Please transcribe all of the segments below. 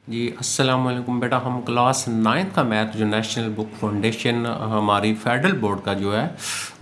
जी अस्सलाम वालेकुम बेटा। हम क्लास 9th का मैथ जो नेशनल बुक फाउंडेशन हमारी फेडरल बोर्ड का जो है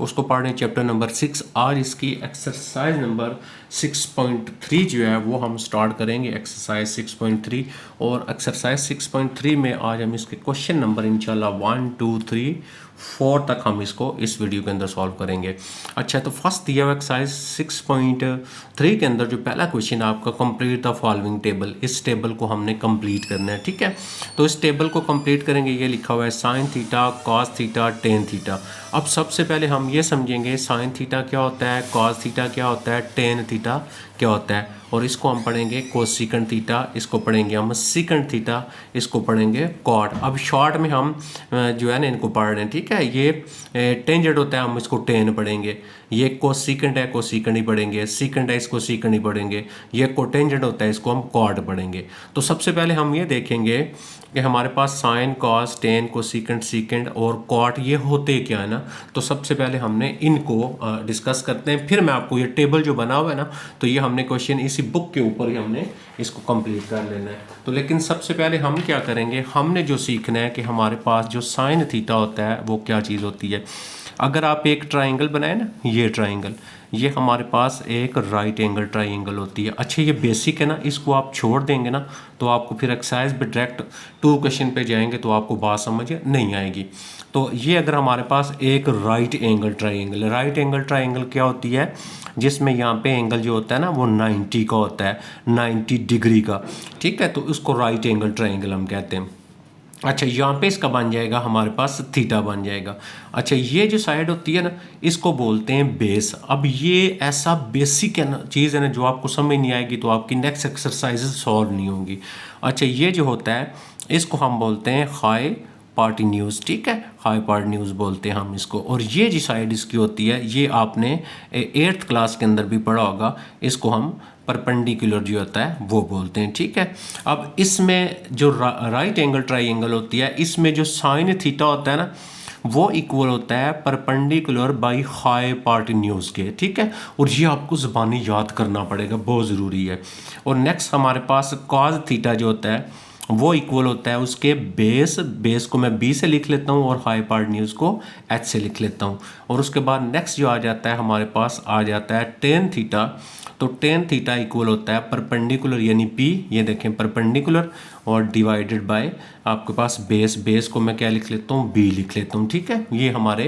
उसको पढ़ रहे हैं, चैप्टर नंबर 6। आज इसकी एक्सरसाइज नंबर 6.3 जो है वो हम स्टार्ट करेंगे, एक्सरसाइज 6.3। और एक्सरसाइज 6.3 में आज हम इसके क्वेश्चन नंबर इंशाल्लाह 1 2 3 4 तक हम इसको इस वीडियो के अंदर सॉल्व करेंगे। अच्छा, तो फर्स्ट दिया हुआ एक्सरसाइज 6.3 के अंदर जो पहला क्वेश्चन आपका कंप्लीट द फॉलोइंग टेबल, इस टेबल को हमने कंप्लीट करना है। ठीक है, तो इस टेबल को कंप्लीट करेंगे। ये लिखा हुआ है sine theta, cos theta, tan theta. अब सबसे पहले हम ये समझेंगे साइन थीटा क्या होता है, कॉस थीटा क्या होता है, टेन थीटा क्या होता है। और इसको हम पढ़ेंगे कोसिकेंट थीटा, इसको पढ़ेंगे हम सीकेंट थीटा, इसको पढ़ेंगे कॉट। अब शॉर्ट में हम जो है ना इनको पढ़ रहे हैं। ठीक है, ये टेंजेंट होता है, हम इसको टेन पढ़ेंगे। ये कोसिकेंट है, कोसिकेंट ही पढ़ेंगे। सीकेंट है, इसको सीकेंट ही पढ़ेंगे। ये कोटेंजेंट होता है, इसको हम कॉट पढ़ेंगे। तो सबसे पहले हम ये देखेंगे कि हमारे पास sine, cos, tan, cosecant, secant और कॉट ये होते क्या है ना। तो सबसे पहले हमने इनको डिस्कस करते हैं, फिर मैं आपको ये टेबल जो बना हुआ है ना, तो ये हमने क्वेश्चन इसी बुक के ऊपर ही हमने इसको कंप्लीट कर लेना है। तो लेकिन सबसे पहले हम क्या करेंगे, हमने जो सीखना है कि हमारे पास जो साइन थीटा होता है वो क्या चीज़ होती है। अगर आप एक ट्राइंगल बनाए ना, ये ट्राइंगल, ये हमारे पास एक राइट एंगल ट्राइंगल होती है। अच्छा, ये बेसिक है ना, इसको आप छोड़ देंगे ना तो आपको फिर एक्सरसाइज पे डायरेक्ट 2 क्वेश्चन पे जाएंगे तो आपको बात समझ नहीं आएगी। तो ये अगर हमारे पास एक राइट एंगल ट्राइंगल है, राइट एंगल ट्राइंगल क्या होती है, जिसमें यहाँ पे एंगल जो होता है ना वो 90 का होता है, 90 डिग्री का। ठीक है, तो उसको राइट एंगल ट्राइंगल हम कहते हैं। अच्छा, यहाँ पे इसका बन जाएगा हमारे पास थीटा बन जाएगा। अच्छा, ये जो साइड होती है ना इसको बोलते हैं बेस। अब ये ऐसा बेसिक है ना चीज़ है ना, जो आपको समझ नहीं आएगी तो आपकी नेक्स्ट एक्सरसाइजेज सॉल्व नहीं होंगी। अच्छा, ये जो होता है इसको हम बोलते हैं हाई पार्टी न्यूज़। ठीक है, हाई पार्टी न्यूज़ बोलते हैं हम इसको। और ये जो साइड इसकी होती है, ये आपने 8th क्लास के अंदर भी पढ़ा होगा, इसको हम परपेंडिकुलर जो होता है वो बोलते हैं। ठीक है, अब इसमें जो राइट एंगल ट्राइंगल होती है, इसमें जो साइन थीटा होता है ना वो इक्वल होता है perpendicular by high party news के। ठीक है, और ये आपको ज़बानी याद करना पड़ेगा, बहुत ज़रूरी है। और नेक्स्ट हमारे पास कॉस थीटा जो होता है वो इक्वल होता है उसके बेस को मैं बी से लिख लेता हूँ और हाई पार्ट न्यूज़ को एच से लिख लेता हूँ। और उसके बाद नेक्स्ट जो आ जाता है हमारे पास आ जाता है टेन थीटा। तो टेन थीटा इक्वल होता है परपेंडिकुलर यानी पी, ये देखें परपेंडिकुलर, और डिवाइडेड बाय आपके पास बेस को मैं क्या लिख लेता हूँ, बी लिख लेता हूँ। ठीक है, ये हमारे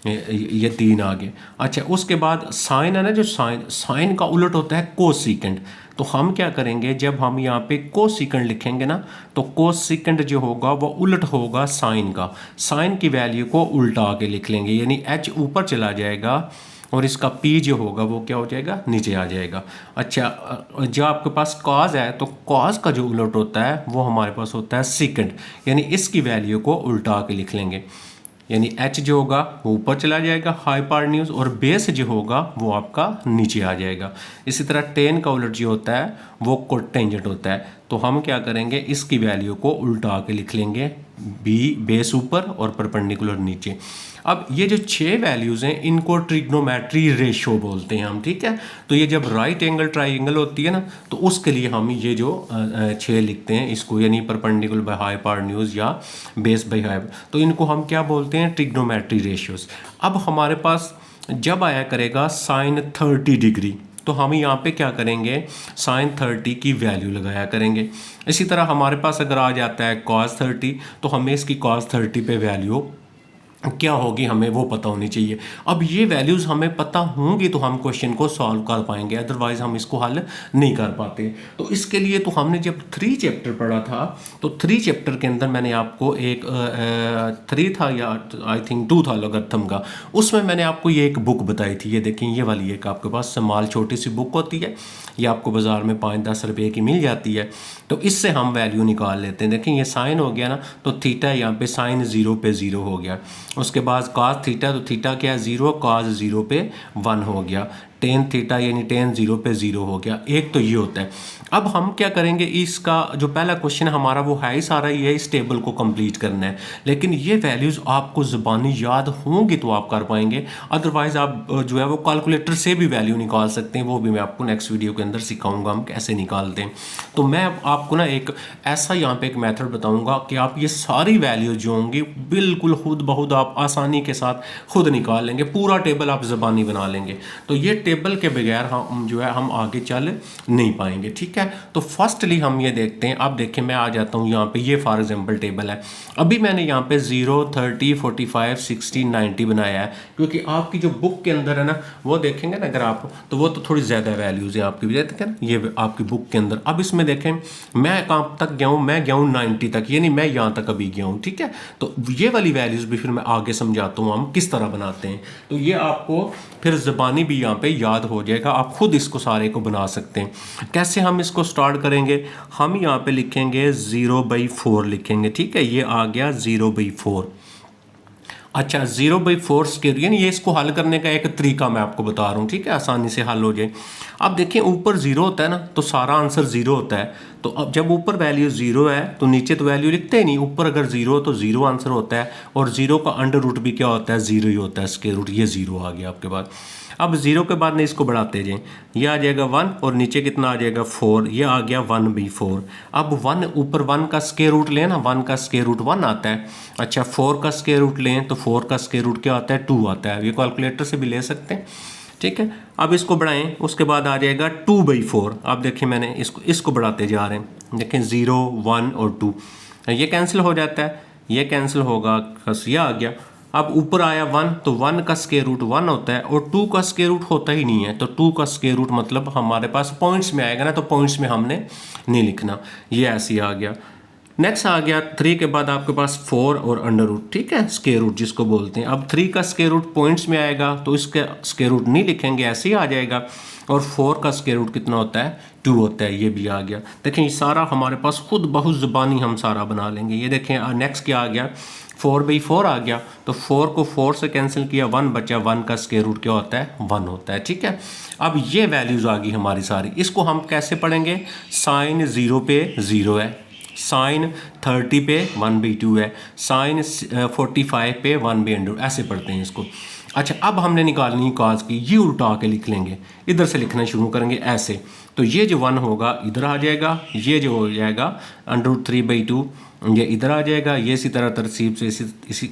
ये 3 आ गए। अच्छा, उसके बाद साइन है ना, जो साइन का उलट होता है कोसिकेंट। तो हम क्या करेंगे, जब हम यहाँ पे कोसिकेंट लिखेंगे ना तो कोसिकेंट जो होगा वो उलट होगा साइन का। साइन की वैल्यू को उल्टा के लिख लेंगे, यानी एच ऊपर चला जाएगा और इसका पी जो होगा वो क्या हो जाएगा, नीचे आ जाएगा। अच्छा, जब आपके पास कॉस है तो कॉस का जो उलट होता है वो हमारे पास होता है सीकेंट, यानी इसकी वैल्यू को उल्टा के लिख लेंगे, यानी एच जो होगा वो ऊपर चला जाएगा हाई पार्ट न्यूज़, और बेस जो होगा वो आपका नीचे आ जाएगा। इसी तरह टेन का उलट जो होता है वो कोटेंजेंट होता है। तो हम क्या करेंगे, इसकी वैल्यू को उल्टा के लिख लेंगे, बी बेस ऊपर और परपेंडिकुलर नीचे। अब ये जो 6 वैल्यूज़ हैं इनको ट्रिग्नोमेट्री रेशो बोलते हैं हम। ठीक है, तो ये जब राइट एंगल ट्राइंगल होती है ना तो उसके लिए हम ये जो 6 लिखते हैं इसको, यानी perpendicular by high part news या बेस बाय हाई, तो इनको हम क्या बोलते हैं, ट्रिग्नोमेट्री रेशियोज। अब हमारे पास जब आया करेगा साइन 30 डिग्री, तो हम यहाँ पे क्या करेंगे, साइन 30 की वैल्यू लगाया करेंगे। इसी तरह हमारे पास अगर आ जाता है कॉस 30 तो हमें इसकी कॉस 30 पे वैल्यू क्या होगी हमें वो पता होनी चाहिए। अब ये वैल्यूज़ हमें पता होंगी तो हम क्वेश्चन को सॉल्व कर पाएंगे, अदरवाइज हम इसको हल नहीं कर पाते। तो इसके लिए तो हमने जब 3 चैप्टर पढ़ा था तो 3 चैप्टर के अंदर मैंने आपको एक 3 था या आई थिंक 2 था लॉगरिथम का, उसमें मैंने आपको ये एक बुक बताई थी। ये देखें, ये वाली एक आपके पास स्मॉल छोटी सी बुक होती है, ये आपको बाज़ार में 5-10 रुपये की मिल जाती है। तो इससे हम वैल्यू निकाल लेते हैं। देखें, ये साइन हो गया ना, तो थीटा यहाँ पे साइन 0 पे 0 हो गया। उसके बाद कॉस थीटा, तो थीटा क्या है 0, कॉस 0 पे 1 हो गया। टेन थीटा यानी टेन 0 पे 0 हो गया, एक तो ये होता है। अब हम क्या करेंगे, इसका जो पहला क्वेश्चन हमारा वो है ही सारा ये इस टेबल को कंप्लीट करना है, लेकिन ये वैल्यूज़ आपको ज़बानी याद होंगी तो आप कर पाएंगे, अदरवाइज़ आप जो है वो कैलकुलेटर से भी वैल्यू निकाल सकते हैं, वो भी मैं आपको नेक्स्ट वीडियो के अंदर सिखाऊंगा हम कैसे निकालते हैं। तो मैं आपको ना एक ऐसा यहाँ पे एक मेथड बताऊंगा कि आप ये सारी वैल्यू जो होंगी बिल्कुल खुद ब खुद आप आसानी के साथ खुद निकाल लेंगे, पूरा टेबल आप ज़बानी बना लेंगे। तो ये टेबल के बगैर हम जो है हम आगे चल नहीं पाएंगे, ठीक है। तो फर्स्टली हम ये देखते हैं, अब देखिए मैं आ जाता हूँ यहाँ पे, ये फॉर एग्जांपल टेबल है, अभी मैंने यहाँ पे 0, 30, 45, 60, 90 बनाया है, क्योंकि आपकी जो बुक के अंदर है ना वो देखेंगे ना अगर आप, तो वो तो थोड़ी ज़्यादा वैल्यूज़ है आपकी, देखें ना ये आपकी बुक के अंदर। अब इसमें देखें मैं कहाँ तक गया हूँ, मैं गया हूँ 90 तक, यानी मैं यहाँ तक अभी गया हूँ, ठीक है। तो ये वाली वैल्यूज़ भी फिर मैं आगे समझाता हूँ हम किस तरह बनाते हैं, तो ये आपको फिर ज़बानी भी यहाँ पे याद हो जाएगा, आप खुद इसको सारे को बना सकते हैं। कैसे हम इसको स्टार्ट करेंगे, हम यहाँ पे लिखेंगे 0/4 लिखेंगे, ठीक है, ये आ गया 0/4। अच्छा 0/4 स्क्वायर, यानी ये इसको हल करने का एक तरीका मैं आपको बता रहा हूँ, ठीक है, आसानी से हल हो जाए। अब देखिए ऊपर 0 होता है ना तो सारा आंसर 0 होता है, तो अब जब ऊपर वैल्यू 0 है तो नीचे तो वैल्यू लिखते ही नहीं, ऊपर अगर 0 हो तो 0 आंसर होता है, और 0 का अंडर रूट भी क्या होता है, 0 ही होता है, स्क्वायर रूट, ये 0 आ गया आपके पास। अब 0 के बाद ने इसको बढ़ाते जाएं, ये आ जाएगा 1 और नीचे कितना आ जाएगा 4, ये आ गया 1/4। अब 1 ऊपर 1 का स्क्वायर रूट लें ना, 1 का स्क्वायर रूट 1 आता है। अच्छा 4 का स्क्वायर रूट लें तो 4 का स्क्वायर रूट क्या आता है, 2 आता है, ये कैलकुलेटर से भी ले सकते हैं, ठीक है। अब इसको बढ़ाएं, उसके बाद आ जाएगा 2/4। अब देखिए मैंने इसको बढ़ाते जा रहे हैं, देखें 0, 1 और 2, ये कैंसिल हो जाता है, ये कैंसिल होगा, बस ये आ गया। अब ऊपर आया 1 तो 1 का स्क्वायर रूट 1 होता है, और 2 का स्क्वायर रूट होता ही नहीं है, तो 2 का स्क्वायर रूट मतलब हमारे पास पॉइंट्स में आएगा ना, तो पॉइंट्स में हमने नहीं लिखना, ये ऐसे ही आ गया। नेक्स्ट आ गया 3 के बाद आपके पास 4 और अंडर रूट, ठीक है, स्क्वायर रूट जिसको बोलते हैं। अब 3 का स्क्वायर रूट पॉइंट्स में आएगा तो इसका स्क्वायर रूट नहीं लिखेंगे, ऐसे ही आ जाएगा। और 4 का स्क्वायर रूट कितना होता है, 2 होता है, ये भी आ गया। देखें ये सारा हमारे पास खुद बहुत ज़बानी हम सारा बना लेंगे। ये देखें नेक्स्ट क्या आ गया, 4/4 आ गया, तो 4 को 4 से कैंसिल किया, 1 बचा, 1 का स्क्वायर रूट क्या होता है, 1 होता है, ठीक है। अब ये वैल्यूज़ आ गई हमारी सारी, इसको हम कैसे पढ़ेंगे, साइन 0 पे 0 है, साइन 30 पे 1/2 है, साइन 45 पे 1/√, ऐसे पढ़ते हैं इसको। अच्छा अब हमने निकालनी कॉस की, ये उल्टा के लिख लेंगे, इधर से लिखना शुरू करेंगे ऐसे, तो ये जो 1 होगा इधर आ जाएगा, ये जो हो जाएगा √3/2 ये इधर आ जाएगा, ये इसी तरह तरसीब से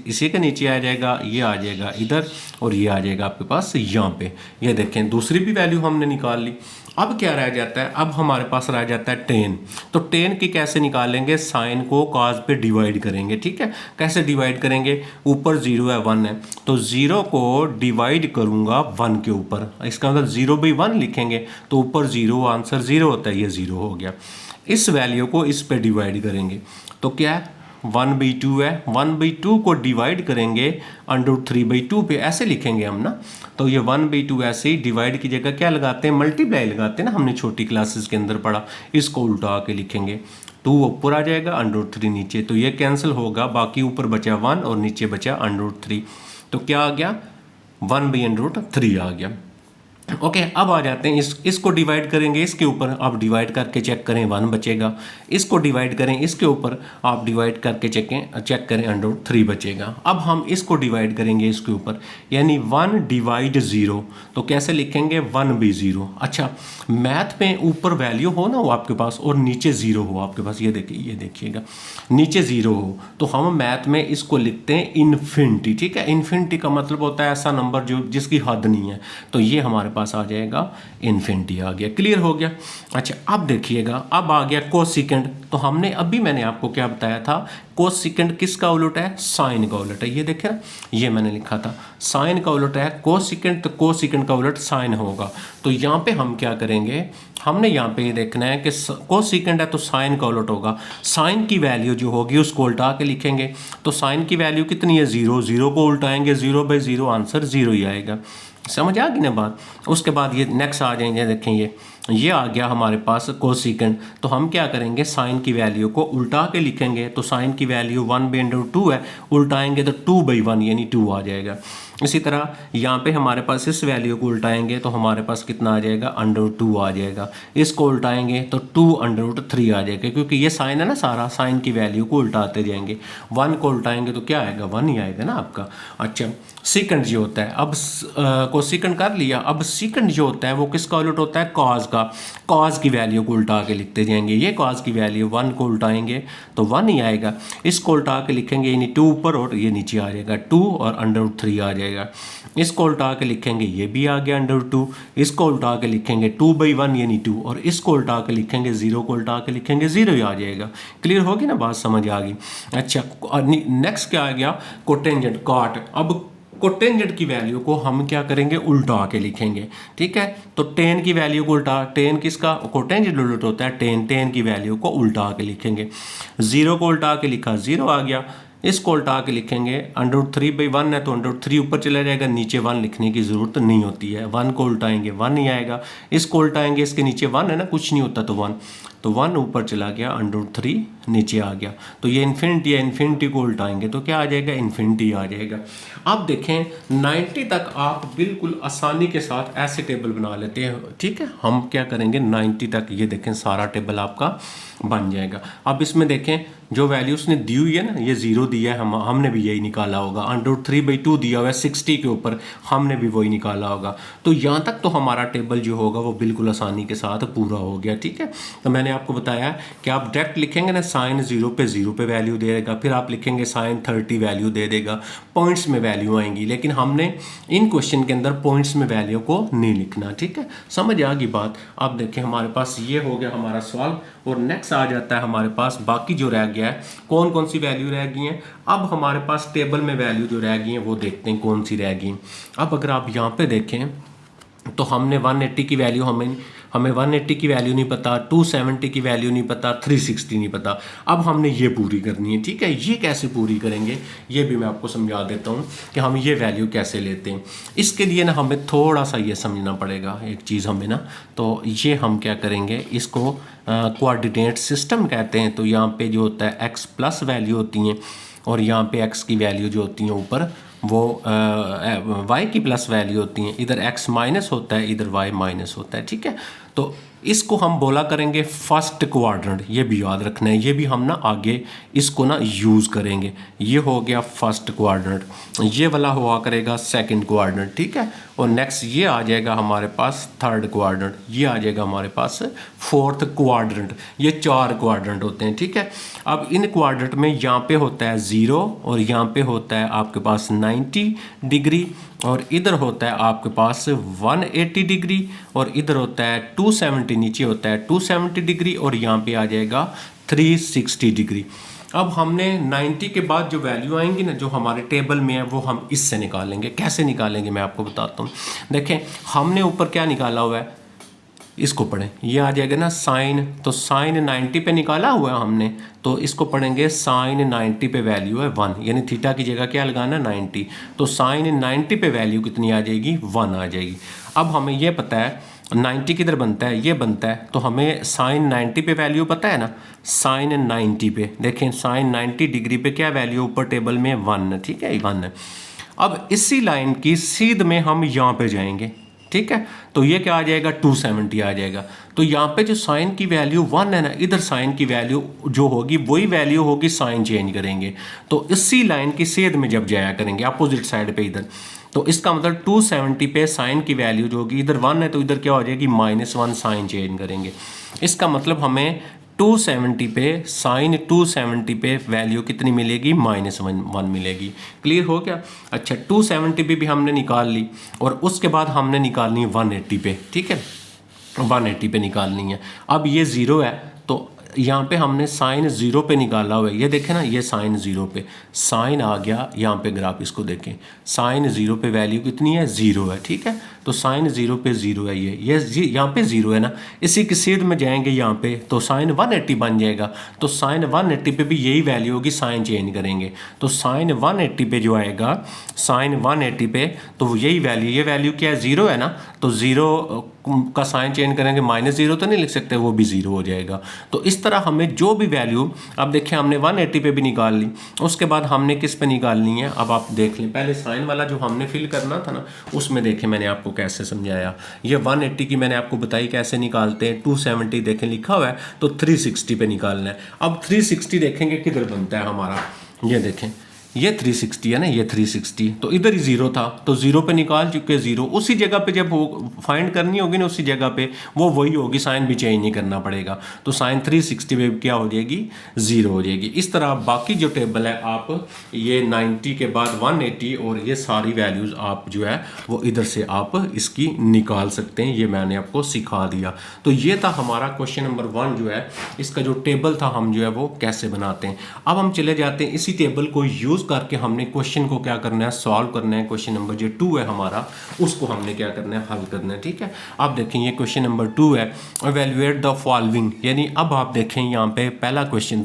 इसी के नीचे आ जाएगा, ये आ जाएगा इधर, और ये आ जाएगा आपके पास यहाँ पे। ये देखें दूसरी भी वैल्यू हमने निकाल ली। अब क्या रह जाता है, अब हमारे पास रह जाता है 10, तो 10 की कैसे निकालेंगे, साइन को कॉस पे डिवाइड करेंगे, ठीक है। कैसे डिवाइड करेंगे, ऊपर 0 है 1 है, तो 0 को डिवाइड करूँगा 1 के ऊपर, इसका मतलब 0/1 लिखेंगे, तो ऊपर 0 आंसर 0 होता है, ये 0 हो गया। इस वैल्यू को इस पे डिवाइड करेंगे तो क्या है, 1/2 है, 1/2 को डिवाइड करेंगे √3/2 पे, ऐसे लिखेंगे हम ना। तो ये 1/2 ऐसे ही डिवाइड की जगह क्या लगाते हैं, मल्टीप्लाई लगाते हैं ना, हमने छोटी क्लासेस के अंदर पढ़ा, इसको उल्टा के लिखेंगे, 2 ऊपर आ जाएगा, √3 नीचे, तो ये कैंसिल होगा, बाकी ऊपर बचा 1 और नीचे बचा √3, तो क्या आ गया 1/√3 आ गया। ओके अब आ जाते हैं इसको डिवाइड करेंगे इसके ऊपर, आप डिवाइड करके चेक करें 1 बचेगा, इसको डिवाइड करें इसके ऊपर, आप डिवाइड करके चेक करें √3 बचेगा। अब हम इसको डिवाइड करेंगे इसके ऊपर, यानी 1/0, तो कैसे लिखेंगे 1/0। अच्छा मैथ में ऊपर वैल्यू हो ना वो आपके पास, और नीचे 0 हो आपके पास, ये देखिएगा नीचे 0 हो, तो हम मैथ में इसको लिखते हैं इन्फिनिटी, ठीक है। इन्फिनिटी का मतलब होता है ऐसा नंबर जो जिसकी हद नहीं है, तो ये हमारे पास आ जाएगा इन्फिनिटी आ गया, क्लियर हो गया। अच्छा अब देखिएगा, अब आ गया कोसिकेंड, तो हमने अभी मैंने आपको क्या बताया था, कोसिकेंड किसका उलट है, साइन का उलट है, ये देखें ना, ये मैंने लिखा था साइन का उलट है कोसिकेंड, तो कोसिकेंड का उलट साइन होगा। तो यहाँ पे हम क्या करेंगे, हमने यहाँ पे ये देखना है कि कोसिकेंड है तो साइन का उलट होगा, साइन की वैल्यू जो होगी उसको उल्टा के लिखेंगे, तो साइन की वैल्यू कितनी है 0, 0 को उल्टाएंगे 0/0 आंसर 0 ही आएगा, समझ आ गई ना बात। उसके बाद ये नेक्स्ट आ जाएंगे, देखें ये आ गया हमारे पास कोसिकेंड, तो हम क्या करेंगे साइन की वैल्यू को उल्टा के लिखेंगे, तो साइन की वैल्यू 1/√2 है, उल्टाएंगे तो 2/1 यानी 2 आ जाएगा। इसी तरह यहाँ पे हमारे पास इस वैल्यू को उल्टाएंगे तो हमारे पास कितना आ जाएगा, √2 आ जाएगा। इसको उल्टाएंगे तो 2√3 आ जाएगा, क्योंकि ये साइन है ना, सारा साइन की वैल्यू को उल्टाते जाएंगे। 1 को उल्टाएंगे तो क्या आएगा, 1 ही आएगा ना आपका। अच्छा, सीकंड जो होता है, अब को सीकंड कर लिया। अब सीकंड जो होता है वो किसका उल्ट होता है, कॉज का। कॉज की वैल्यू को उल्टा के लिखते जाएंगे। ये कॉज की वैल्यू 1 को उल्टाएंगे तो 1 ही आएगा। इसको उल्टा के लिखेंगे, यानी 2 ऊपर और ये नीचे आ जाएगा, 2 और √3 आ जाएगा। इसको उल्टा के लिखेंगे, ये भी आ गया √2। इसको उल्टा के लिखेंगे 2/1 यानी 2, और इसको उल्टा के लिखेंगे 0 को उल्टा के लिखेंगे 0 ही आ जाएगा। क्लियर होगी ना, बात समझ आ गई। अच्छा, नेक्स्ट क्या आ गया, कोटेंजेंट, कॉट। अब कोटेंजेंट की वैल्यू को हम क्या करेंगे, उल्टा के लिखेंगे। ठीक है, तो टेन की वैल्यू को उल्टा, टेन किसका कोटेंजेंट उल्ट होता है, टेन की वैल्यू को उल्टा के लिखेंगे। 0 को उल्टा के लिखा, 0 आ गया। इसको उल्टा के लिखेंगे, √3/1 है तो √3 ऊपर चला जाएगा, नीचे 1 लिखने की ज़रूरत नहीं होती है। 1 को उल्टाएंगे 1 ही आएगा। इसको उल्टाएंगे, इसके नीचे 1 है ना, कुछ नहीं होता तो 1, तो 1 ऊपर चला गया, √3 नीचे आ गया। तो ये इन्फिनिटी है, इन्फिनिटी को उल्टाएंगे तो क्या आ जाएगा, इन्फिनिटी आ जाएगा। अब देखें 90 तक आप बिल्कुल आसानी के साथ ऐसे टेबल बना लेते हैं। ठीक है, हम क्या करेंगे 90 तक, ये देखें सारा टेबल आपका बन जाएगा। अब इसमें देखें जो वैल्यू उसने दी हुई है ना, ये 0 दिया है, हमने भी यही निकाला होगा। √3/2 दिया हुआ है 60 के ऊपर, हमने भी वही निकाला होगा। तो यहाँ तक तो हमारा टेबल जो होगा वो बिल्कुल आसानी के साथ पूरा हो गया। ठीक है, तो मैंने आपको बताया कि आप डायरेक्ट लिखेंगे ना, साइन 0 पे वैल्यू दे देगा, फिर आप लिखेंगे साइन 30 वैल्यू दे देगा, पॉइंट्स में वैल्यू आएंगी। लेकिन हमने इन क्वेश्चन के अंदर पॉइंट्स में वैल्यू को नहीं लिखना। ठीक है, समझ आ गई बात। अब देखें हमारे पास ये हो गया हमारा सवाल, और नेक्स्ट आ जाता है हमारे पास बाकी जो रह गया है, कौन कौन सी वैल्यू रह गई हैं। अब हमारे पास टेबल में वैल्यू जो रह गई हैं वो देखते हैं कौन सी रह गई। अब अगर आप यहाँ पे देखें तो हमने 180 की वैल्यू, हमें 180 की वैल्यू नहीं पता, 270 की वैल्यू नहीं पता, 360 नहीं पता। अब हमने ये पूरी करनी है। ठीक है, ये कैसे पूरी करेंगे ये भी मैं आपको समझा देता हूँ कि हम ये वैल्यू कैसे लेते हैं। इसके लिए ना हमें थोड़ा सा ये समझना पड़ेगा एक चीज़ हमें ना, तो ये हम क्या करेंगे, इसको कोऑर्डिनेट सिस्टम कहते हैं। तो यहाँ पे जो होता है x प्लस वैल्यू होती हैं, और यहाँ पे x की वैल्यू जो होती हैं ऊपर वो y की प्लस वैल्यू होती हैं। इधर x माइनस होता है, इधर y माइनस होता है। ठीक है, तो इसको हम बोला करेंगे फर्स्ट क्वाड्रेंट, ये भी याद रखना है, ये भी हम ना आगे इसको ना यूज़ करेंगे। ये हो गया फर्स्ट क्वाड्रेंट, ये वाला हुआ करेगा सेकंड क्वाड्रेंट। ठीक है, और नेक्स्ट ये आ जाएगा हमारे पास थर्ड क्वाड्रेंट, ये आ जाएगा हमारे पास फोर्थ क्वाड्रेंट। ये 4 क्वाड्रेंट होते हैं। ठीक है, अब इन क्वाड्रेंट में यहाँ पे होता है 0, और यहाँ पे होता है आपके पास 90 डिग्री, और इधर होता है आपके पास 180 डिग्री, और इधर होता है 270, नीचे होता है 270 डिग्री, और यहाँ पे आ जाएगा 360 डिग्री। अब हमने 90 के बाद जो वैल्यू आएंगी ना, जो हमारे टेबल में है, वो हम इससे निकालेंगे। कैसे निकालेंगे मैं आपको बताता हूँ। देखें हमने ऊपर क्या निकाला हुआ है, इसको पढ़ें, ये आ जाएगा ना साइन, तो साइन 90 पे निकाला हुआ है हमने, तो इसको पढ़ेंगे साइन 90 पे वैल्यू है 1, यानी थीटा की जगह क्या लगाना 90, तो साइन 90 पे वैल्यू कितनी आ जाएगी, 1 आ जाएगी। अब हमें ये पता है 90 किधर बनता है, ये बनता है, तो हमें साइन 90 पे वैल्यू पता है ना, साइन 90 पे देखें, साइन 90 डिग्री पे क्या वैल्यू ऊपर टेबल में 1। ठीक है, 1 है। अब इसी लाइन की सीध में हम यहाँ पे जाएंगे। ठीक है, तो ये क्या आ जाएगा 270 आ जाएगा। तो यहाँ पे जो साइन की वैल्यू 1 है ना, इधर साइन की वैल्यू जो होगी वही वैल्यू होगी, साइन चेंज करेंगे तो इसी लाइन की सेध में जब जाया करेंगे अपोजिट साइड पे इधर, तो इसका मतलब 270 पे साइन की वैल्यू जो होगी, इधर 1 है तो इधर क्या हो जाएगी -1, साइन चेंज करेंगे। इसका मतलब हमें 270 पे साइन 270 पे वैल्यू कितनी मिलेगी, -1 मिलेगी। क्लियर हो गया। अच्छा 270 पे भी हमने निकाल ली, और उसके बाद हमने निकालनी 180 पे। ठीक है, 180 पे निकालनी है। अब ये 0 है तो यहाँ पे हमने साइन 0 पे निकाला हुआ है, ये देखें ना, ये साइन 0 पे साइन आ गया। यहाँ पे ग्राफ इसको देखें, साइन 0 पे वैल्यू कितनी है, 0 है। ठीक है, तो साइन 0 पे 0 है, ये यहाँ पे 0 है ना, इसी की सीध में जाएंगे यहाँ पे तो साइन 180 बन जाएगा। तो साइन 180 पे भी यही वैल्यू होगी, साइन चेंज करेंगे तो साइन 180 पे जो आएगा, साइन 180 पे तो यही वैल्यू, ये वैल्यू क्या है 0 है ना, तो 0 का साइन चेंज करेंगे -0 तो नहीं लिख सकते, वो भी 0 हो जाएगा। तो इस तरह हमें जो भी वैल्यू, अब देखें हमने 180 पे भी निकाल ली, उसके बाद हमने किस पे निकालनी है, अब आप देख लें। पहले साइन वाला जो हमने फिल करना था ना, उसमें देखें मैंने आपको कैसे समझाया। ये 180 की मैंने आपको बताई कैसे निकालते हैं। 270 देखें लिखा हुआ है, तो 360 पे निकालना है। अब 360 देखेंगे किधर बनता है हमारा, ये देखें ये 360 है ना, ये 360, तो इधर ही 0 था, तो 0 पे निकाल चुके 0। उसी जगह पे जब वो फाइंड करनी होगी ना, उसी जगह पे वो वही होगी, साइन भी चेंज नहीं करना पड़ेगा। तो साइन 360 पे क्या हो जाएगी, 0 हो जाएगी। इस तरह बाकी जो टेबल है आप ये 90 के बाद 180 और ये सारी वैल्यूज़ आप जो है वो इधर से आप इसकी निकाल सकते हैं। ये मैंने आपको सिखा दिया। तो ये था हमारा क्वेश्चन नंबर 1 जो है, इसका जो टेबल था हम जो है वो कैसे बनाते हैं। अब हम चले जाते हैं इसी टेबल को यूज़ करके हमने क्वेश्चन को क्या करना है, सॉल्व करना है। क्वेश्चन नंबर जो 2 है हमारा, उसको हमने क्या करना है, हल करना है। ठीक है, आप देखें ये क्वेश्चन नंबर 2 है, इवैल्यूएट द फॉलोइंग। यानी अब आप देखें यहाँ पे पहला क्वेश्चन,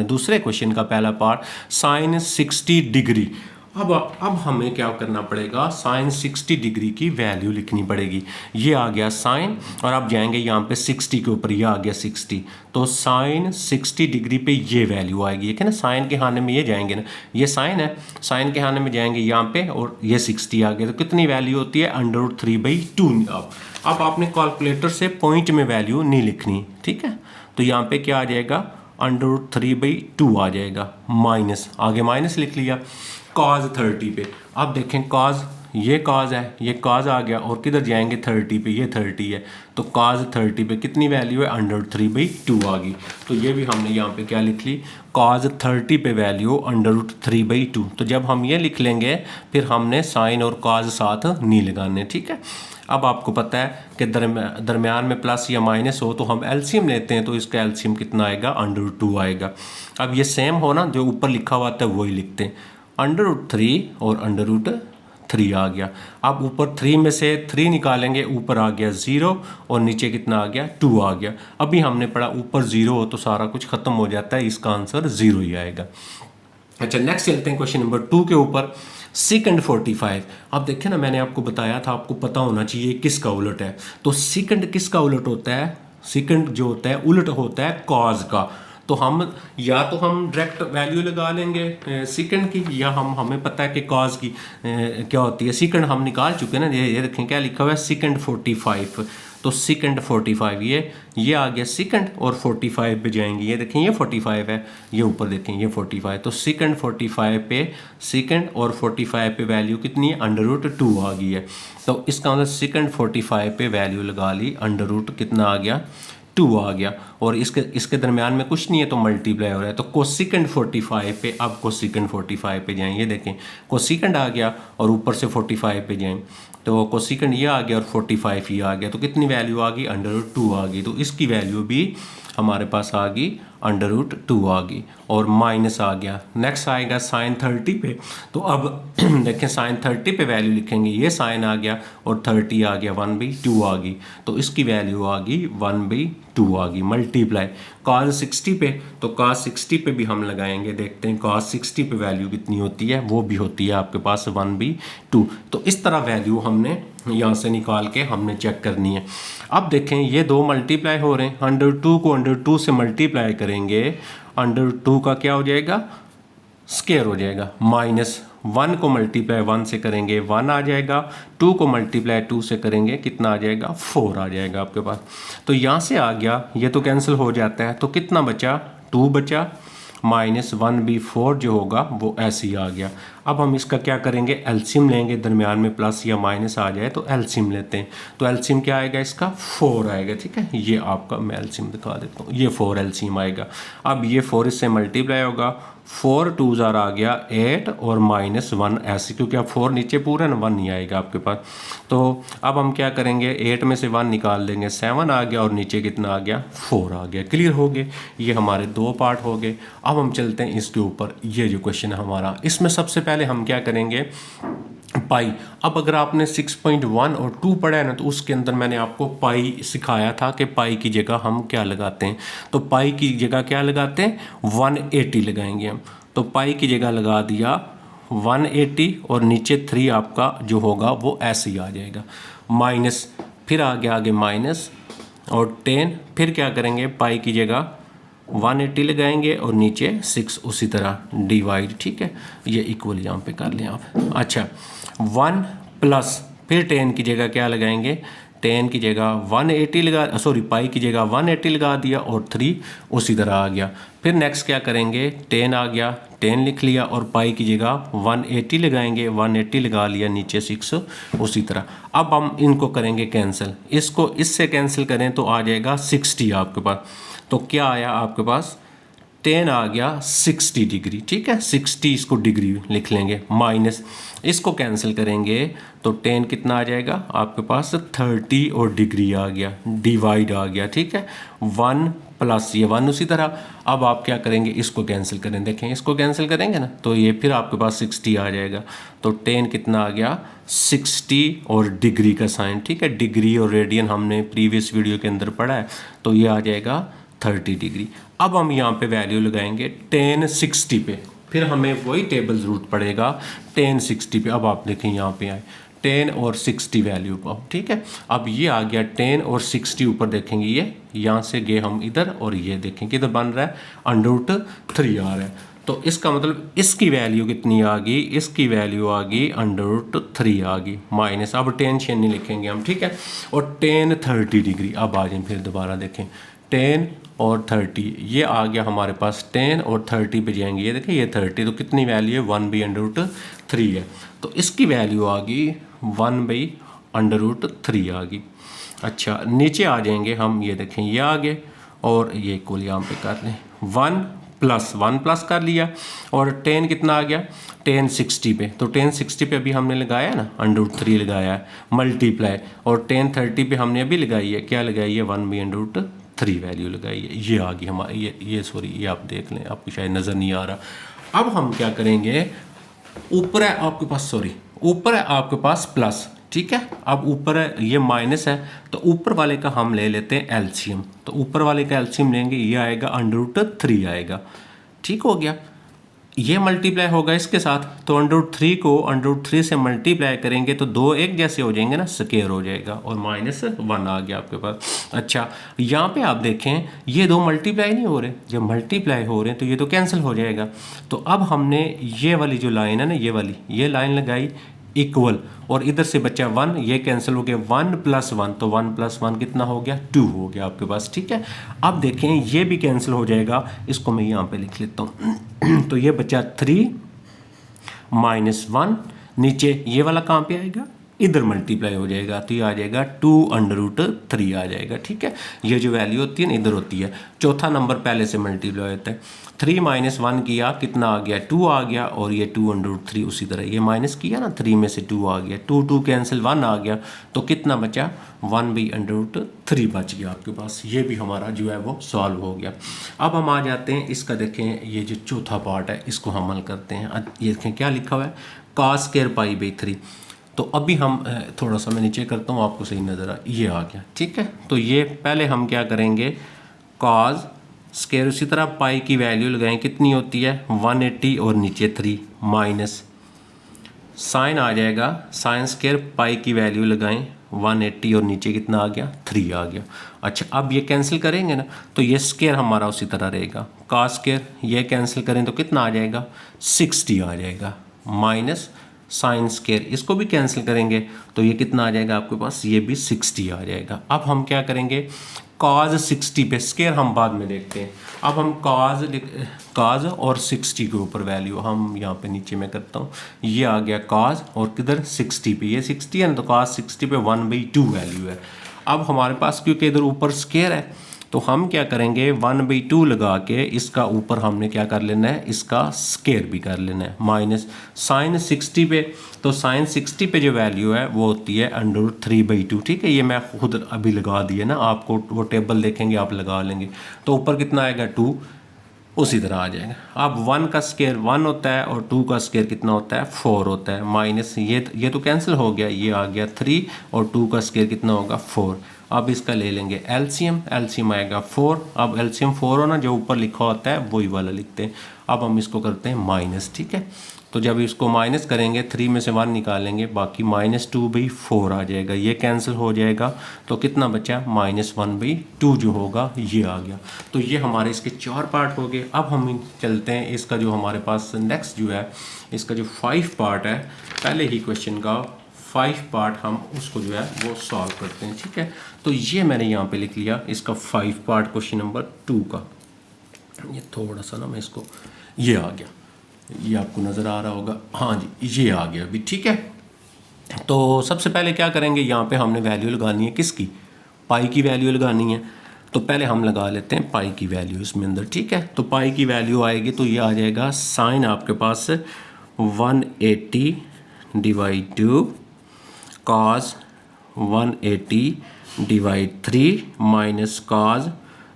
दूसरे क्वेश्चन का पहला पार्ट साइन 60 डिग्री। अब हमें क्या करना पड़ेगा, साइन 60 डिग्री की वैल्यू लिखनी पड़ेगी। ये आ गया साइन, और आप जाएंगे यहाँ पे 60 के ऊपर, ये आ गया 60, तो साइन 60 डिग्री पे ये वैल्यू आएगी। ठीक है ना, साइन के खाने में ये जाएंगे ना, ये साइन है, साइन के खाने में जाएंगे यहाँ पे, और ये 60 आ गया। तो कितनी वैल्यू होती है, √3/2। अब आपने कैलकुलेटर से पॉइंट में वैल्यू नहीं लिखनी। ठीक है, तो यहाँ पे क्या आ जाएगा, √3/2 आ जाएगा, माइनस, आगे माइनस लिख लिया। cos 30 पे, अब देखें cos, ये cos है, ये cos आ गया, और किधर जाएंगे 30 पे, ये 30 है, तो cos 30 पे कितनी वैल्यू है, √3/2 आ गई। तो ये भी हमने यहाँ पे क्या लिख ली, cos 30 पे वैल्यू √3/2। तो जब हम ये लिख लेंगे, फिर हमने साइन और cos साथ नहीं लगाने। ठीक है, अब आपको पता है कि दरमियान में प्लस या माइनस हो तो हम एलसीएम लेते हैं, तो इसका एलसीएम कितना आएगा, √2 आएगा। अब ये सेम हो ना, जो ऊपर लिखा हुआ था वही लिखते हैं, √3 और √3 आ गया। अब ऊपर 3 में से 3 निकालेंगे, ऊपर आ गया 0 और नीचे कितना आ गया, 2 आ गया। अभी हमने पढ़ा ऊपर 0 हो तो सारा कुछ खत्म हो जाता है, इसका आंसर 0 ही आएगा। अच्छा, नेक्स्ट चलते हैं क्वेश्चन नंबर 2 के ऊपर, सेकंड 45। अब देखें ना, मैंने आपको बताया था, आपको पता होना चाहिए किसका उलट है। तो सेकंड किसका उलट होता है, सेकंड जो होता है उलट होता है कॉज का। तो हम या तो हम डायरेक्ट वैल्यू लगा लेंगे सेकंड की, या हमें पता है कि कॉज की क्या होती है। सेकंड हम निकाल चुके हैं ना, ये देखें क्या लिखा हुआ है, सेकंड 45। तो सेकंड 45, ये आ गया सेकंड, और 45 पे जाएंगे, ये देखें ये 45 है, ये ऊपर देखें ये 45। तो सेकंड 45 पे सेकंड और 45 पे वैल्यू कितनी है, √2 आ गई है। तो इसका मतलब सेकंड 45 पे वैल्यू लगा ली, √ कितना आ गया, 2 आ गया, और इसके दरमियान में कुछ नहीं है तो मल्टीप्लाई हो रहा है। तो कोसेकंड 45 पे, अब कोसेकंड 45 पे जाएं, ये देखें कोसेकंड आ गया, और ऊपर से 45 पे जाएं, तो कोसेकंड ये आ गया और 45 ये आ गया। तो कितनी वैल्यू आ गई, √2 आ गई। तो इसकी वैल्यू भी हमारे पास आ गई, √2 आ गई, और माइनस आ गया। नेक्स्ट आएगा साइन 30 पे। तो अब देखें साइन 30 पे वैल्यू लिखेंगे, ये साइन आ गया और 30 आ गया, 1/2 आ गई। तो इसकी वैल्यू आ गई 1/2 आ गई, मल्टीप्लाई। cos 60 पे, तो cos 60 पे भी हम लगाएंगे, देखते हैं cos 60 पे वैल्यू कितनी होती है, वो भी होती है आपके पास 1/2। तो इस तरह वैल्यू हमने यहाँ से निकाल के हमने चेक करनी है। अब देखें ये दो मल्टीप्लाई हो रहे हैं, 102 को 102 से मल्टीप्लाई करेंगे, 102 का क्या हो जाएगा, स्क्वायर हो जाएगा, -1 को मल्टीप्लाई 1 से करेंगे 1 आ जाएगा, 2 को मल्टीप्लाई 2 से करेंगे कितना आ जाएगा, 4 आ जाएगा आपके पास। तो यहाँ से आ गया, ये तो कैंसिल हो जाता है, तो कितना बचा, 2 बचा, -1/4 जो होगा वो ऐसे ही आ गया। अब हम इसका क्या करेंगे, एलसीएम लेंगे, दरमियान में प्लस या माइनस आ जाए तो एलसीएम लेते हैं। तो एलसीएम क्या आएगा, इसका 4 आएगा। ठीक है, ये आपका मैं एलसीएम दिखा देता हूँ, ये 4 एलसीएम आएगा। अब ये 4 इससे मल्टीप्लाई होगा, 4 2 ज़ार आ गया 8 और -1 ऐसे, क्योंकि अब 4 नीचे पूरा ना 1 नहीं आएगा आपके पास। तो अब हम क्या करेंगे, 8 में से 1 निकाल देंगे, 7 आ गया, और नीचे कितना आ गया, 4 आ गया। क्लियर हो गए, ये हमारे 2 पार्ट हो गए। अब हम चलते हैं इसके ऊपर, ये जो क्वेश्चन है हमारा, इसमें सबसे पहले हम क्या करेंगे, पाई। अब अगर आपने 6.1 और 2 पढ़ा है ना, तो उसके अंदर मैंने आपको पाई सिखाया था कि पाई की जगह हम क्या लगाते हैं। तो पाई की जगह क्या लगाते हैं, 180 लगाएंगे हम। तो पाई की जगह लगा दिया 180, और नीचे 3 आपका जो होगा वो ऐसे ही आ जाएगा, माइनस, फिर आ गया आगे माइनस और 10, फिर क्या करेंगे पाई की जगह 180 लगाएंगे और नीचे 6 उसी तरह डिवाइड, ठीक है, ये इक्वल यहाँ पे कर लें आप। अच्छा 1 प्लस फिर 10 की जगह क्या लगाएंगे, 10 की जगह 180 लगा, सॉरी पाई की जगह 180 लगा दिया और 3 उसी तरह आ गया। फिर नेक्स्ट क्या करेंगे, 10 आ गया, 10 लिख लिया और पाई की जगह 180 लगाएंगे, 180 लगा लिया, नीचे 6 उसी तरह। अब हम इनको करेंगे कैंसिल, इसको इससे कैंसिल करें तो आ जाएगा 60 आपके पास। तो क्या आया आपके पास, 10 आ गया 60 डिग्री, ठीक है, 60 इसको डिग्री लिख लेंगे, माइनस इसको कैंसिल करेंगे तो 10 कितना आ जाएगा आपके पास 30 और डिग्री आ गया, डिवाइड आ गया, ठीक है, 1 प्लस ये 1 उसी तरह। अब आप क्या करेंगे, इसको कैंसिल करें, देखें इसको कैंसिल करेंगे ना तो ये फिर आपके पास 60 आ जाएगा। तो 10 कितना आ गया 60 और डिग्री का साइन, ठीक है, डिग्री और रेडियन हमने प्रीवियस वीडियो के अंदर पढ़ा है, तो ये आ जाएगा 30 डिग्री। अब हम यहाँ पे वैल्यू लगाएंगे 10 60 पे, फिर हमें वही टेबल ज़रूरत पड़ेगा 10 60 पे। अब आप देखें यहाँ पे आए 10 और 60 वैल्यू पर, ठीक है, अब ये आ गया 10 और 60 ऊपर देखेंगे, ये यहाँ से गए हम इधर और ये देखें किधर बन रहा है √3 आ रहा है। तो इसका मतलब इसकी वैल्यू कितनी आ गई, इसकी वैल्यू आ गई √3 आ गई, माइनस, अब टेंशन नहीं लिखेंगे हम, ठीक है, और 10 30 डिग्री। अब आ जाए फिर दोबारा देखें 10 और 30, ये आ गया हमारे पास 10 और 30 पे जाएंगे, ये देखें ये 30, तो कितनी वैल्यू है 1/√3 है, तो इसकी वैल्यू आ गई 1/√3 आ गई। अच्छा नीचे आ जाएंगे हम, ये देखें ये आ गए और ये इक्वल यहाँ पे कर लें 1 प्लस कर लिया और 10 कितना आ गया 10 60 पे, तो 10 60 पे अभी हमने लगाया ना √3 लगाया है मल्टीप्लाई, और 10 30 पे हमने अभी लगाई है, क्या लगाई है 1/√3 वैल्यू लगाई है, ये आ गई हमारी, ये सॉरी ये आप देख लें, आपको शायद नज़र नहीं आ रहा। अब हम क्या करेंगे, ऊपर है आपके पास, सॉरी ऊपर है आपके पास प्लस, ठीक है, अब ऊपर है ये माइनस है, तो ऊपर वाले का हम ले लेते हैं एलसीएम, तो ऊपर वाले का एलसीएम लेंगे, ये आएगा √3 आएगा, ठीक हो गया, ये मल्टीप्लाई होगा इसके साथ, तो √3 को √3 से मल्टीप्लाई करेंगे तो दो एक जैसे हो जाएंगे ना, स्क्वायर हो जाएगा और -1 आ गया आपके पास। अच्छा यहाँ पे आप देखें ये दो मल्टीप्लाई नहीं हो रहे, जब मल्टीप्लाई हो रहे हैं तो ये तो कैंसिल हो जाएगा। तो अब हमने ये वाली जो लाइन है ना, ये वाली ये लाइन लगाई इक्वल, और इधर से बचा 1, ये कैंसिल हो गया 1 + 1, तो 1 + 1 कितना हो गया 2 हो गया आपके पास, ठीक है। अब देखें ये भी कैंसिल हो जाएगा, इसको मैं यहाँ पे लिख लेता हूँ तो ये बचा 3 - 1, नीचे ये वाला कहाँ पे आएगा, इधर मल्टीप्लाई हो जाएगा, तो ये आ जाएगा 2√3 आ जाएगा, ठीक है। ये जो वैल्यू होती है ना इधर होती है, चौथा नंबर पहले से मल्टीप्लाई होता है, 3 - 1 किया कितना आ गया 2 आ गया, और ये 2√3 उसी तरह ये माइनस किया ना 3 में से 2 आ गया, 2 कैंसिल 1 आ गया, तो कितना बचा 1/√3 बच गया आपके पास। ये भी हमारा जो है वो सॉल्व हो गया। अब हम आ जाते हैं इसका, देखें ये जो चौथा पार्ट है इसको हम हल करते हैं। ये देखें क्या लिखा हुआ है cos² π/3, तो अभी हम थोड़ा सा मैं नीचे करता हूँ आपको सही नज़र आ, ये आ गया, ठीक है। तो ये पहले हम क्या करेंगे cos², उसी तरह पाई की वैल्यू लगाएं, कितनी होती है 180 और नीचे 3 माइनस साइन आ जाएगा sin² पाई की वैल्यू लगाएं 180 और नीचे कितना आ गया 3 आ गया। अच्छा अब ये कैंसिल करेंगे ना तो ये स्क्वायर हमारा उसी तरह रहेगा, cos² ये कैंसिल करें तो कितना आ जाएगा 60 आ जाएगा, माइनस sin² इसको भी कैंसिल करेंगे तो ये कितना आ जाएगा आपके पास, ये भी 60 आ जाएगा। अब हम क्या करेंगे cos 60 पे, स्क्वायर हम बाद में देखते हैं। अब हम cos और 60 के ऊपर वैल्यू हम यहाँ पे नीचे में करता हूँ, ये आ गया cos और किधर 60 पे, ये 60 है ना, तो cos 60 पे 1/2 वैल्यू है। अब हमारे पास क्योंकि इधर ऊपर स्क्वायर है तो हम क्या करेंगे 1/2 लगा के इसका ऊपर हमने क्या कर लेना है, इसका स्क्वायर भी कर लेना है, माइनस sin 60 पे, तो sin 60 पे जो वैल्यू है वो होती है √3/2, ठीक है। ये मैं खुद अभी लगा दिए ना, आपको वो टेबल देखेंगे आप लगा लेंगे, तो ऊपर कितना आएगा 2 उसी तरह आ जाएगा। अब 1 का स्क्वायर 1 होता है और 2 का स्क्वायर कितना होता है 4 होता है, माइनस ये तो कैंसिल हो गया, ये आ गया 3 और 2 का स्क्वायर कितना होगा 4। अब इसका ले लेंगे एलसीएम, एलसीएम आएगा 4। अब एलसीएम 4 हो ना, जो ऊपर लिखा होता है वही वाला लिखते हैं। अब हम इसको करते हैं माइनस, ठीक है। तो जब इसको माइनस करेंगे 3 में से 1 निकालेंगे, बाकी -2/4 आ जाएगा, ये कैंसिल हो जाएगा। तो कितना बचा, -1/2 जो होगा ये आ गया। तो ये हमारे इसके 4 पार्ट हो गए। अब हम चलते हैं इसका जो हमारे पास नेक्स्ट जो है, इसका जो 5 पार्ट है, पहले ही क्वेश्चन का 5 पार्ट हम उसको जो है वो सॉल्व करते हैं, ठीक है। तो ये मैंने यहाँ पे लिख लिया इसका 5 पार्ट क्वेश्चन नंबर 2 का। ये थोड़ा सा ना मैं इसको, ये आ गया, ये आपको नज़र आ रहा होगा, हाँ जी ये आ गया अभी, ठीक है। तो सबसे पहले क्या करेंगे, यहाँ पे हमने वैल्यू लगानी है किसकी, पाई की वैल्यू लगानी है। तो पहले हम लगा लेते हैं पाई की वैल्यू इसमें अंदर, ठीक है। तो पाई की वैल्यू आएगी तो ये आ जाएगा साइन आपके पास 180 divide 2 cos 180 divide 3 minus cos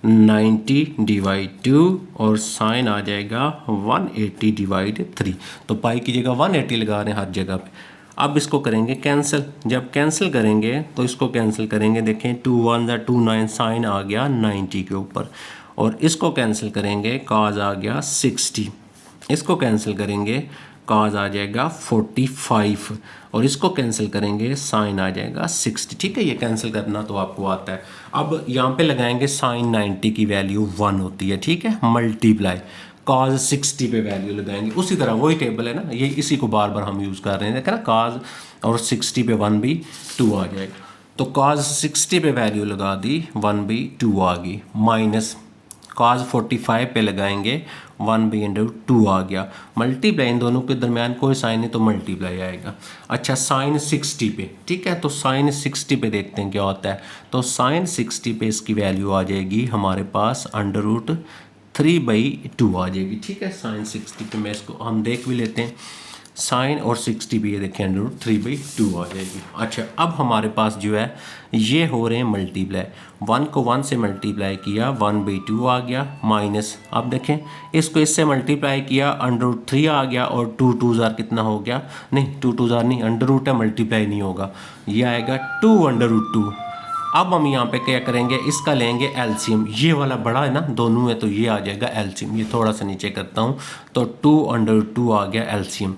90 divide 2 और साइन आ जाएगा 180 डिवाइड 3। तो पाई की जगह 180 लगा रहे हैं हर जगह पे। अब इसको करेंगे कैंसिल, जब कैंसिल करेंगे तो इसको कैंसिल करेंगे, देखें 2 1 = 2 9, साइन आ गया 90 के ऊपर, और इसको कैंसिल करेंगे कॉस आ गया 60, इसको कैंसिल करेंगे कॉस आ जाएगा 45, और इसको कैंसिल करेंगे साइन आ जाएगा 60, ठीक है। ये कैंसिल करना तो आपको आता है। अब यहाँ पे लगाएंगे साइन 90 की वैल्यू 1 होती है, ठीक है, मल्टीप्लाई कॉस 60 पे वैल्यू लगाएंगे। उसी तरह वही टेबल है ना, ये इसी को बार बार हम यूज़ कर रहे हैं, देखा ना, कॉस और 60 पे 1/2 आ जाएगा। तो कॉस 60 पे वैल्यू लगा दी, 1/2 आ गई, माइनस कॉस 45 पे लगाएंगे 1/2 आ गया, मल्टीप्लाई, इन दोनों के दरमियान कोई साइन है तो मल्टीप्लाई आएगा। अच्छा साइन 60 पे, ठीक है, तो साइन 60 पे देखते हैं क्या होता है। तो साइन 60 पे इसकी वैल्यू आ जाएगी हमारे पास √3/2 आ जाएगी, ठीक है। साइन 60 पे मैं इसको हम देख भी लेते हैं, साइन और 60 भी ये देखें √3/2 आ जाएगी। अच्छा अब हमारे पास जो है ये हो रहे हैं मल्टीप्लाई, 1 को 1 से मल्टीप्लाई किया 1/2 आ गया, माइनस अब देखें इसको इससे मल्टीप्लाई किया √3 आ गया, और 2 2 ज़ार कितना हो गया, नहीं 2 2 ज़ार नहीं, अंडर रूट है, मल्टीप्लाई नहीं होगा, ये आएगा 2/2। अब हम यहाँ पे क्या करेंगे, इसका लेंगे एलसीएम, ये वाला बड़ा है ना दोनों में, तो ये आ जाएगा एलसीएम। ये थोड़ा सा नीचे करता हूँ, तो 2/2 आ गया एलसीएम।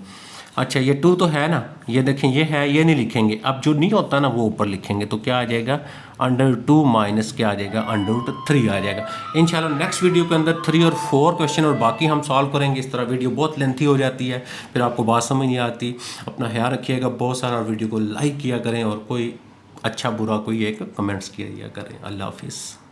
अच्छा ये 2 तो है ना, ये देखें ये है, ये नहीं लिखेंगे, अब जो नहीं होता ना वो ऊपर लिखेंगे, तो क्या आ जाएगा √2 माइनस क्या आ जाएगा √3 आ जाएगा। इंशाल्लाह नेक्स्ट वीडियो के अंदर 3 और 4 क्वेश्चन और बाकी हम सॉल्व करेंगे। इस तरह वीडियो बहुत लेंथी हो जाती है, फिर आपको बात समझ नहीं आती। अपना ख्याल रखिएगा बहुत सारा, वीडियो को लाइक किया करें, और कोई अच्छा बुरा कोई एक कमेंट्स किया करें। अल्लाह हाफिज़।